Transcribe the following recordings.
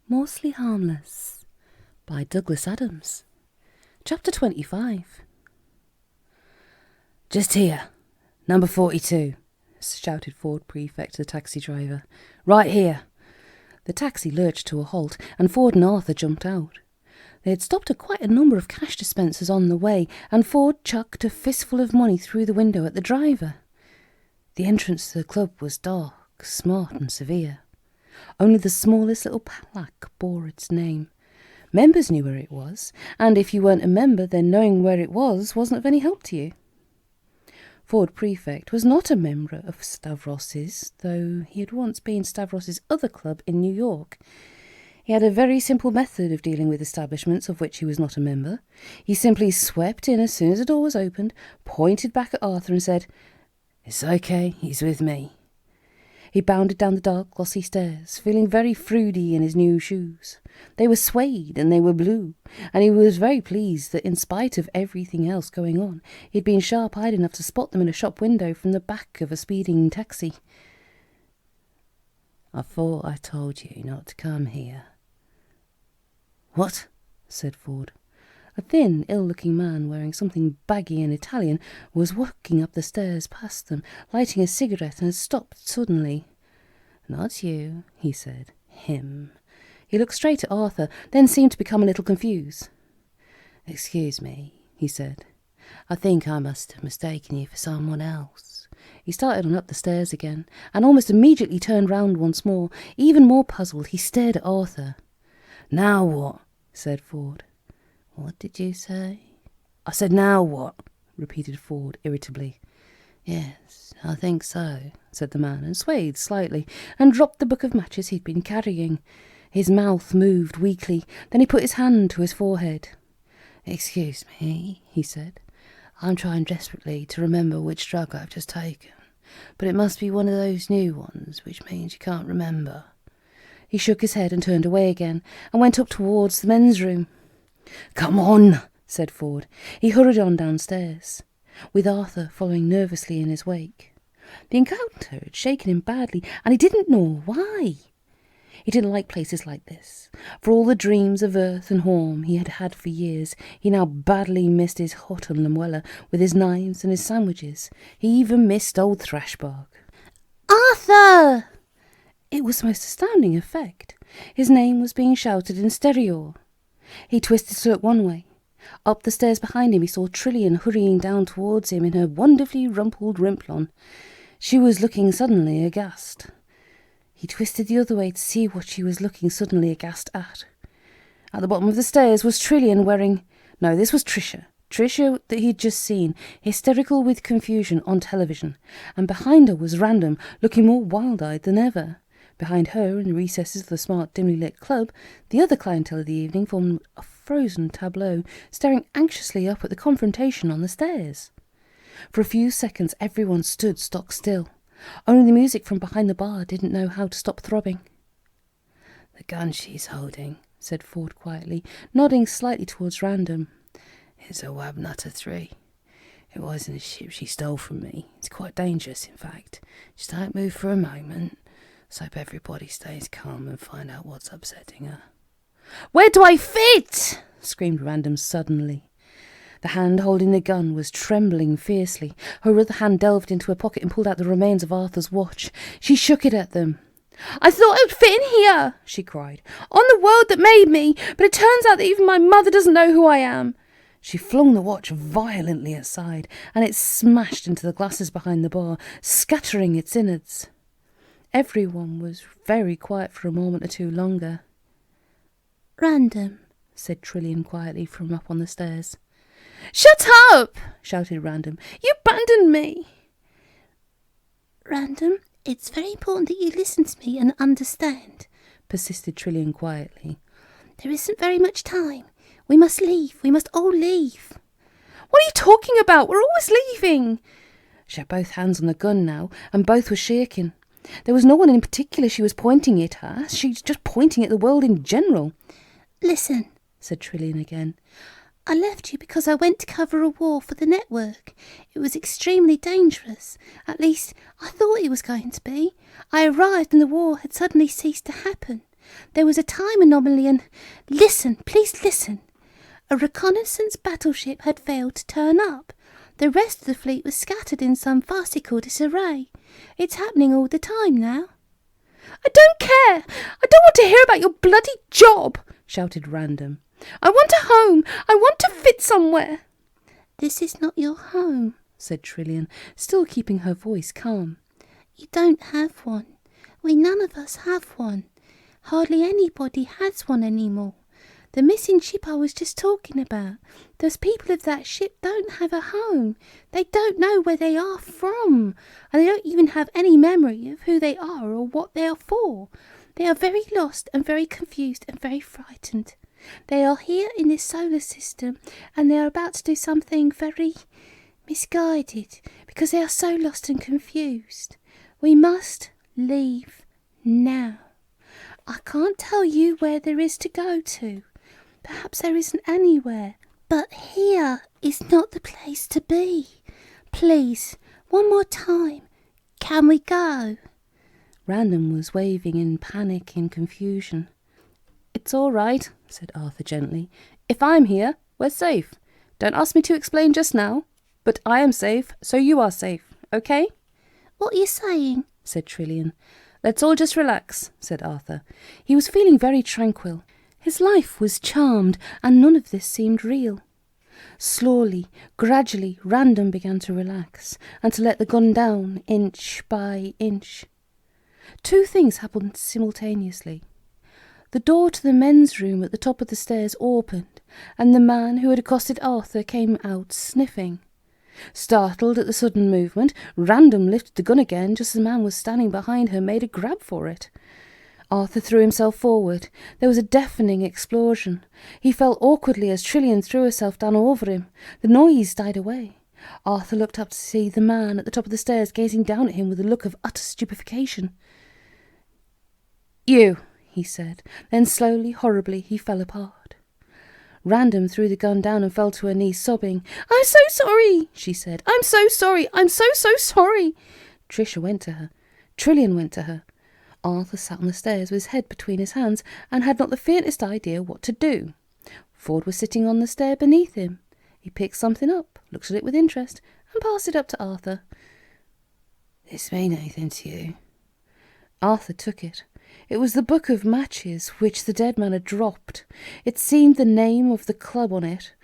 Mostly Harmless by Douglas Adams. Chapter 25. "Just here, number 42, shouted Ford Prefect to the taxi driver. "Right here." The taxi lurched to a halt, and Ford and Arthur jumped out. They had stopped at quite a number of cash dispensers on the way, and Ford chucked a fistful of money through the window at the driver. The entrance to the club was dark, smart and severe. Only the smallest little plaque bore its name. Members knew where it was, and if you weren't a member, then knowing where it was wasn't of any help to you. Ford Prefect was not a member of Stavros's, though he had once been Stavros's other club in New York. He had a very simple method of dealing with establishments of which he was not a member. He simply swept in as soon as the door was opened, pointed back at Arthur and said, "It's okay, he's with me." He bounded down the dark, glossy stairs, feeling very fruity in his new shoes. They were suede and they were blue, and he was very pleased that in spite of everything else going on, he'd been sharp-eyed enough to spot them in a shop window from the back of a speeding taxi. "I thought I told you not to come here." "What?" said Ford. A thin, ill-looking man wearing something baggy and Italian was walking up the stairs past them, lighting a cigarette, and had stopped suddenly. "Not you," he said. "Him." He looked straight at Arthur, then seemed to become a little confused. "Excuse me," he said. "I think I must have mistaken you for someone else." He started on up the stairs again, and almost immediately turned round once more. Even more puzzled, he stared at Arthur. "Now what?" said Ford. "What did you say?" "I said, now what?" repeated Ford irritably. "Yes, I think so," said the man, and swayed slightly, and dropped the book of matches he'd been carrying. His mouth moved weakly, then he put his hand to his forehead. "Excuse me," he said. "I'm trying desperately to remember which drug I've just taken, but it must be one of those new ones, which means you can't remember." He shook his head and turned away again, and went up towards the men's room. "Come on," said Ford. He hurried on downstairs, with Arthur following nervously in his wake. The encounter had shaken him badly, and he didn't know why. He didn't like places like this. For all the dreams of earth and home he had had for years, he now badly missed his hut on Lamuella with his knives and his sandwiches. He even missed old Thrashbark. "Arthur!" It was the most astounding effect. His name was being shouted in stereo. He twisted to look one way. Up the stairs behind him he saw Trillian hurrying down towards him in her wonderfully rumpled rimplon. She was looking suddenly aghast. He twisted the other way to see what she was looking suddenly aghast at. At the bottom of the stairs was Trillian wearing... No, this was Tricia. Tricia that he'd just seen, hysterical with confusion, on television. And behind her was Random, looking more wild-eyed than ever. Behind her, in the recesses of the smart, dimly lit club, the other clientele of the evening formed a frozen tableau, staring anxiously up at the confrontation on the stairs. For a few seconds everyone stood stock still. Only the music from behind the bar didn't know how to stop throbbing. "The gun she's holding," said Ford quietly, nodding slightly towards Random, "is a Wabnutter 3. It wasn't a ship she stole from me. It's quite dangerous, in fact. Just don't move for a moment. So hope everybody stays calm and find out what's upsetting her." "Where do I fit?" screamed Random suddenly. The hand holding the gun was trembling fiercely. Her other hand delved into her pocket and pulled out the remains of Arthur's watch. She shook it at them. "I thought I would fit in here," she cried, "on the world that made me, but it turns out that even my mother doesn't know who I am." She flung the watch violently aside, and it smashed into the glasses behind the bar, scattering its innards. Everyone was very quiet for a moment or two longer. "Random," said Trillian quietly from up on the stairs. "Shut up!" shouted Random. "You abandoned me." "Random, it's very important that you listen to me and understand," persisted Trillian quietly. "There isn't very much time. We must leave. We must all leave." "What are you talking about? We're always leaving." She had both hands on the gun now, and both were shaking. There was no one in particular she was pointing it at. She's just pointing at the world in general. "Listen," said Trillian again. "I left you because I went to cover a war for the network. It was extremely dangerous. At least, I thought it was going to be. I arrived and the war had suddenly ceased to happen. There was a time anomaly and... Listen, please listen. A reconnaissance battleship had failed to turn up. The rest of the fleet was scattered in some farcical disarray. It's happening all the time now. I don't care! I don't want to hear about your bloody job, shouted Random. I want a home! I want to fit somewhere! This is not your home, said Trillian, still keeping her voice calm. You don't have one. We none of us have one. Hardly anybody has one anymore. The missing ship I was just talking about. Those people of that ship don't have a home. They don't know where they are from, and they don't even have any memory of who they are or what they are for. They are very lost and very confused and very frightened. They are here in this solar system, and they are about to do something very misguided, because they are so lost and confused. We must leave now. I can't tell you where there is to go to. Perhaps there isn't anywhere. But here is not the place to be. Please, one more time. Can we go? Random was waving in panic and confusion. It's all right, said Arthur gently. If I'm here, we're safe. Don't ask me to explain just now. But I am safe, so you are safe, okay? What are you saying? Said Trillian. Let's all just relax, said Arthur. He was feeling very tranquil. His life was charmed, and none of this seemed real. Slowly, gradually, Random began to relax, and to let the gun down, inch by inch. Two things happened simultaneously. The door to the men's room at the top of the stairs opened, and the man who had accosted Arthur came out sniffing. Startled at the sudden movement, Random lifted the gun again just as the man was standing behind her made a grab for it. Arthur threw himself forward. There was a deafening explosion. He fell awkwardly as Trillian threw herself down over him. The noise died away. Arthur looked up to see the man at the top of the stairs gazing down at him with a look of utter stupefaction. You, he said. Then slowly, horribly, he fell apart. Random threw the gun down and fell to her knees, sobbing. I'm so sorry, she said. I'm so sorry. I'm so sorry. Tricia went to her. Trillian went to her. Arthur sat on the stairs with his head between his hands and had not the faintest idea what to do. Ford was sitting on the stair beneath him. He picked something up, looked at it with interest, and passed it up to Arthur. This mean anything to you? Arthur took it. It was the book of matches which the dead man had dropped. It seemed the name of the club on it.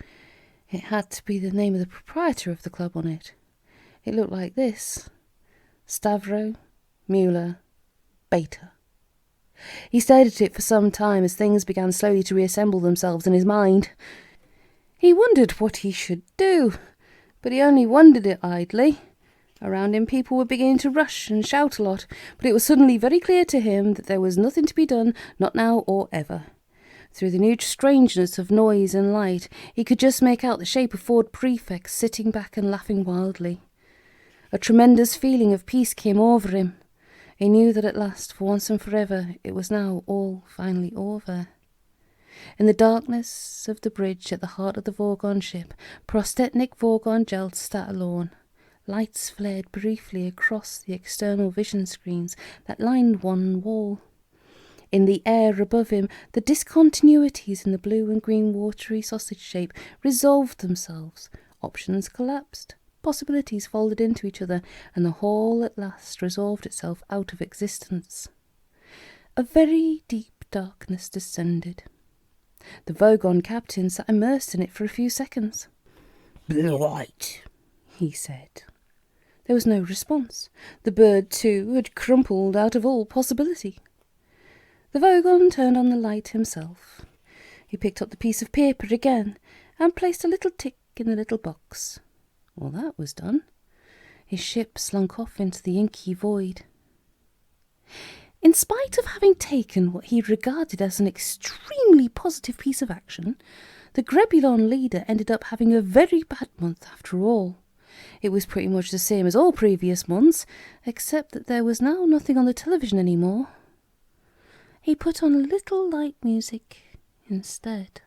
It had to be the name of the proprietor of the club on it. It looked like this: Stavro Mueller Beta. He stared at it for some time as things began slowly to reassemble themselves in his mind. He wondered what he should do, but he only wondered it idly. Around him people were beginning to rush and shout a lot, but it was suddenly very clear to him that there was nothing to be done, not now or ever. Through the new strangeness of noise and light, he could just make out the shape of Ford Prefect sitting back and laughing wildly. A tremendous feeling of peace came over him. He knew that at last, for once and forever, it was now all finally over. In the darkness of the bridge at the heart of the Vorgon ship, Prostetnik Vorgon Gelt sat alone. Lights flared briefly across the external vision screens that lined one wall. In the air above him, the discontinuities in the blue and green watery sausage shape resolved themselves. Options collapsed. Possibilities folded into each other, and the whole at last resolved itself out of existence. A very deep darkness descended. The Vogon captain sat immersed in it for a few seconds. "Blue light," he said. There was no response. The bird, too, had crumpled out of all possibility. The Vogon turned on the light himself. He picked up the piece of paper again and placed a little tick in the little box. Well, that was done. His ship slunk off into the inky void. In spite of having taken what he regarded as an extremely positive piece of action, the Grebulon leader ended up having a very bad month after all. It was pretty much the same as all previous months, except that there was now nothing on the television anymore. He put on a little light music instead.